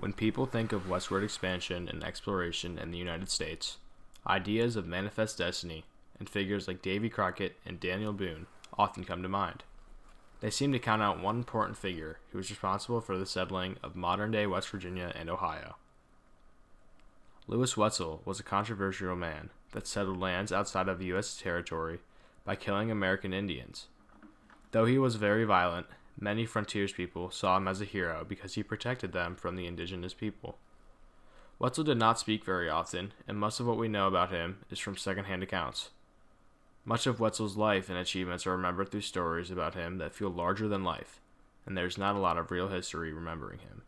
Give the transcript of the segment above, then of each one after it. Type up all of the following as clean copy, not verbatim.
When people think of westward expansion and exploration in the United States, ideas of manifest destiny and figures like Davy Crockett and Daniel Boone often come to mind. They seem to count out one important figure who was responsible for the settling of modern-day West Virginia and Ohio. Lewis Wetzel was a controversial man that settled lands outside of U.S. territory by killing American Indians. Though he was very violent, many frontierspeople saw him as a hero because he protected them from the indigenous people. Wetzel did not speak very often, and most of what we know about him is from second-hand accounts. Much of Wetzel's life and achievements are remembered through stories about him that feel larger than life, and there's not a lot of real history remembering him.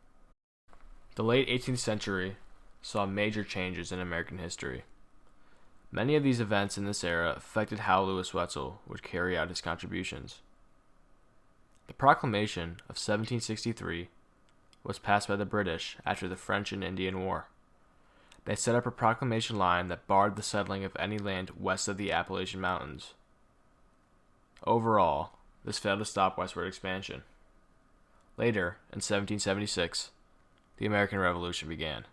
The late 18th century saw major changes in American history. Many of these events in this era affected how Lewis Wetzel would carry out his contributions. The Proclamation of 1763 was passed by the British after the French and Indian War. They set up a proclamation line that barred the settling of any land west of the Appalachian Mountains. Overall, this failed to stop westward expansion. Later, in 1776, the American Revolution began.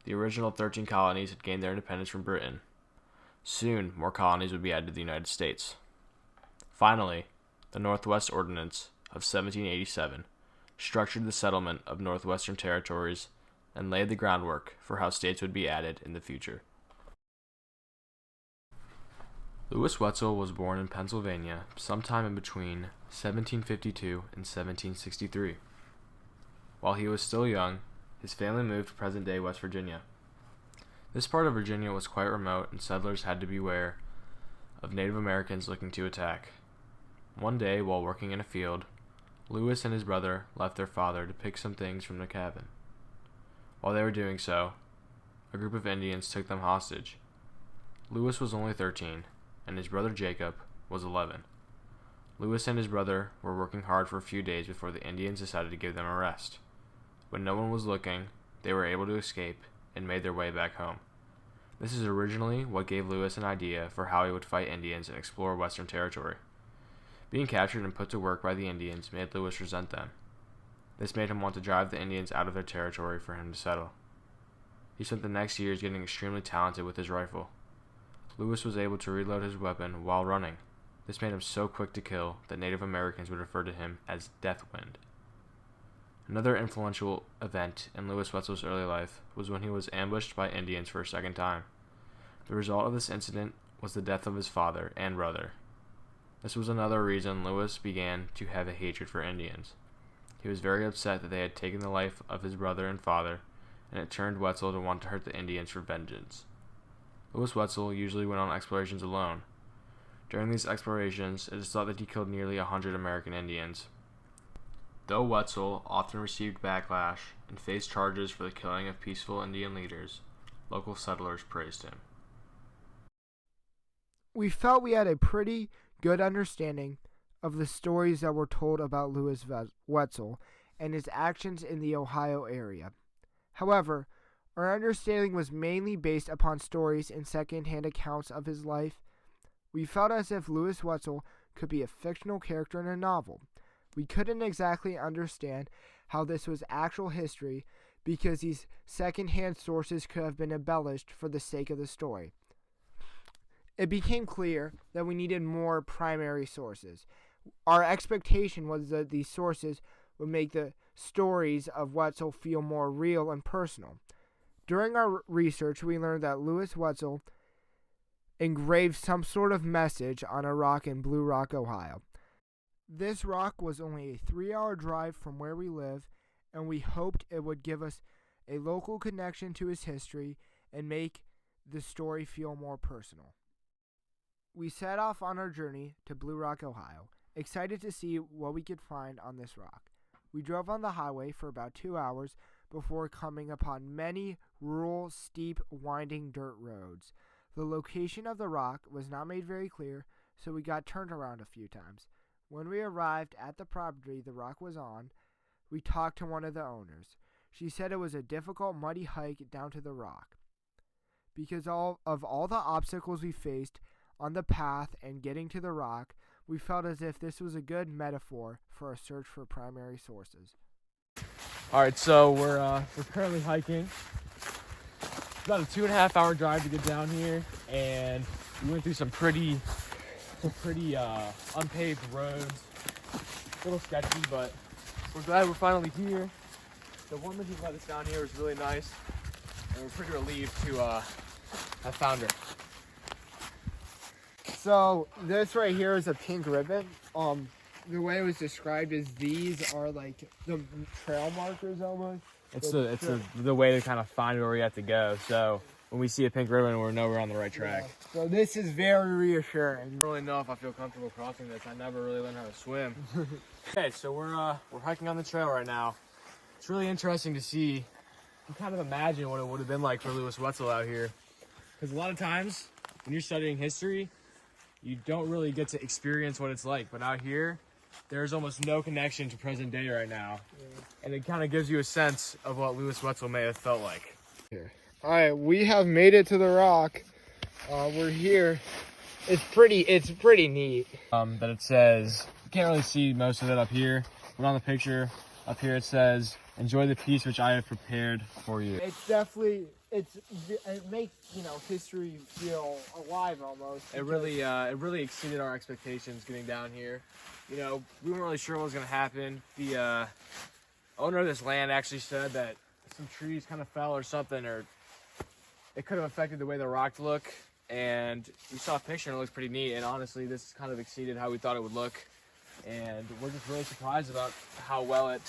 The original 13 colonies had gained their independence from Britain. Soon, more colonies would be added to the United States. Finally, the Northwest Ordinance of 1787 structured the settlement of northwestern territories and laid the groundwork for how states would be added in the future. Lewis Wetzel was born in Pennsylvania sometime in between 1752 and 1763. While he was still young, his family moved to present-day West Virginia. This part of Virginia was quite remote, and settlers had to beware of Native Americans looking to attack. One day, while working in a field, Lewis and his brother left their father to pick some things from the cabin. While they were doing so, a group of Indians took them hostage. Lewis was only 13, and his brother Jacob was 11. Lewis and his brother were working hard for a few days before the Indians decided to give them a rest. When no one was looking, they were able to escape and made their way back home. This is originally what gave Lewis an idea for how he would fight Indians and explore Western territory. Being captured and put to work by the Indians made Lewis resent them. This made him want to drive the Indians out of their territory for him to settle. He spent the next years getting extremely talented with his rifle. Lewis was able to reload his weapon while running. This made him so quick to kill that Native Americans would refer to him as Deathwind. Another influential event in Lewis Wetzel's early life was when he was ambushed by Indians for a second time. The result of this incident was the death of his father and brother. This was another reason Lewis began to have a hatred for Indians. He was very upset that they had taken the life of his brother and father, and it turned Wetzel to want to hurt the Indians for vengeance. Lewis Wetzel usually went on explorations alone. During these explorations, it is thought that he killed nearly 100 American Indians. Though Wetzel often received backlash and faced charges for the killing of peaceful Indian leaders, local settlers praised him. We felt we had a pretty good understanding of the stories that were told about Lewis Wetzel and his actions in the Ohio area. However, our understanding was mainly based upon stories and second-hand accounts of his life. We felt as if Lewis Wetzel could be a fictional character in a novel. We couldn't exactly understand how this was actual history because these second-hand sources could have been embellished for the sake of the story. It became clear that we needed more primary sources. Our expectation was that these sources would make the stories of Wetzel feel more real and personal. During our research, we learned that Lewis Wetzel engraved some sort of message on a rock in Blue Rock, Ohio. This rock was only a 3-hour drive from where we live, and we hoped it would give us a local connection to his history and make the story feel more personal. We set off on our journey to Blue Rock, Ohio, excited to see what we could find on this rock. We drove on the highway for about 2 hours before coming upon many rural, steep, winding dirt roads. The location of the rock was not made very clear, so we got turned around a few times. When we arrived at the property the rock was on, we talked to one of the owners. She said it was a difficult, muddy hike down to the rock. Because of all the obstacles we faced on the path and getting to the rock, we felt as if this was a good metaphor for a search for primary sources. All right, so we're currently hiking. It's about a 2.5 hour drive to get down here, and we went through some pretty unpaved roads. A little sketchy, but we're glad we're finally here. The woman who let us down here was really nice, and we're pretty relieved to have found her. So this right here is a pink ribbon. The way it was described is these are like the trail markers almost. It's the way to kind of find where we have to go. So when we see a pink ribbon, we know we're on the right track. Yeah. So this is very reassuring. I don't really know if I feel comfortable crossing this. I never really learned how to swim. Okay, so we're hiking on the trail right now. It's really interesting to see. You can kind of imagine what it would have been like for Louis Wetzel out here, because a lot of times when you're studying history, you don't really get to experience what it's like. But out here, there's almost no connection to present day right now, and it kind of gives you a sense of what Louis Wetzel may have felt like. Here. All right, we have made it to the rock. We're here. It's pretty neat. That it says, you can't really see most of it up here, but on the picture up here it says, "Enjoy the peace which I have prepared for you." It's definitely it makes history feel alive almost. It really exceeded our expectations getting down here. We weren't really sure what was going to happen. The owner of this land actually said that some trees kind of fell or something, or it could have affected the way the rocks look. And we saw a picture and it looks pretty neat. And honestly, this kind of exceeded how we thought it would look. And we're just really surprised about how well it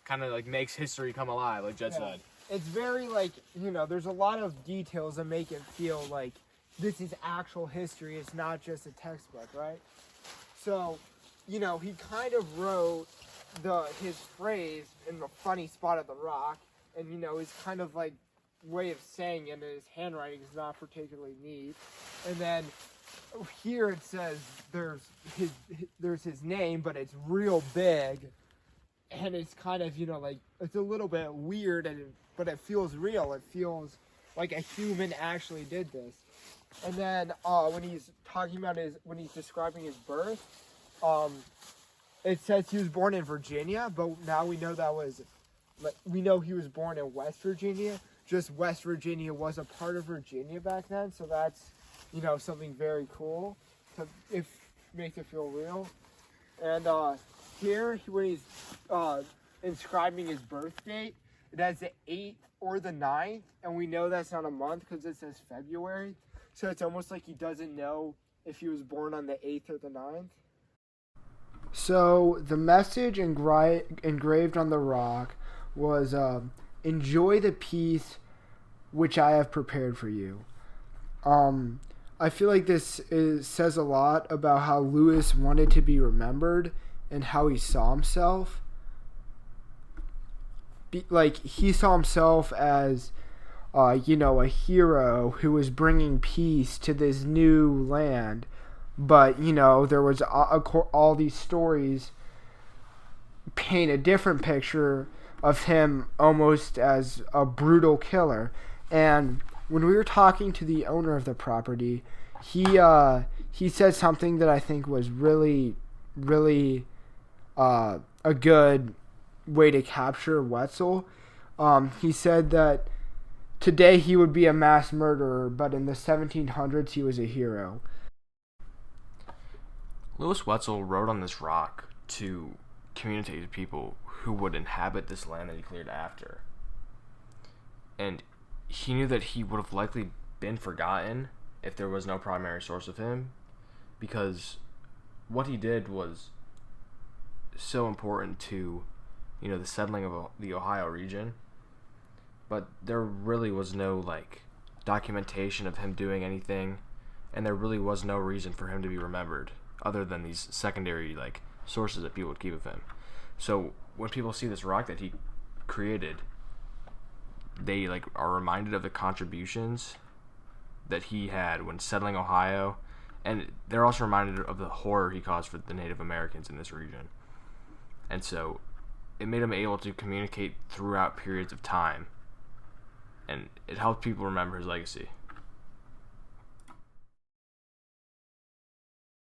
kind of like makes history come alive, like Jed said. It's very there's a lot of details that make it feel like this is actual history. It's not just a textbook, right? So, he kind of wrote his phrase in the funny spot of the rock, and his kind of like way of saying it, and his handwriting is not particularly neat. And then here it says there's his name, but it's real big, and it's kind of it's a little bit weird, but it feels real. It feels like a human actually did this. And then when he's describing his birth, it says he was born in Virginia, but now we know he was born in West Virginia. Just West Virginia was a part of Virginia back then, so that's something very cool. So it makes it feel real. And here, when he's inscribing his birth date, it has the 8th or the 9th, and we know that's not a month because it says February. So it's almost like he doesn't know if he was born on the 8th or the 9th. So the message engraved on the rock was, "Enjoy the peace which I have prepared for you." I feel like this says a lot about how Louis wanted to be remembered and how he saw himself. He saw himself as, a hero who was bringing peace to this new land. But, there was all these stories paint a different picture of him almost as a brutal killer. And when we were talking to the owner of the property, he said something that I think was really, really a good way to capture Wetzel. He said that today he would be a mass murderer, but in the 1700s he was a hero. Louis Wetzel wrote on this rock to communicate to people who would inhabit this land that he cleared after. And he knew that he would have likely been forgotten if there was no primary source of him, because what he did was so important to, the settling of the Ohio region. But there really was no, documentation of him doing anything, and there really was no reason for him to be remembered other than these secondary, sources that people would keep of him. So when people see this rock that he created, they are reminded of the contributions that he had when settling Ohio, and they're also reminded of the horror he caused for the Native Americans in this region. And so it made him able to communicate throughout periods of time, and it helped people remember his legacy.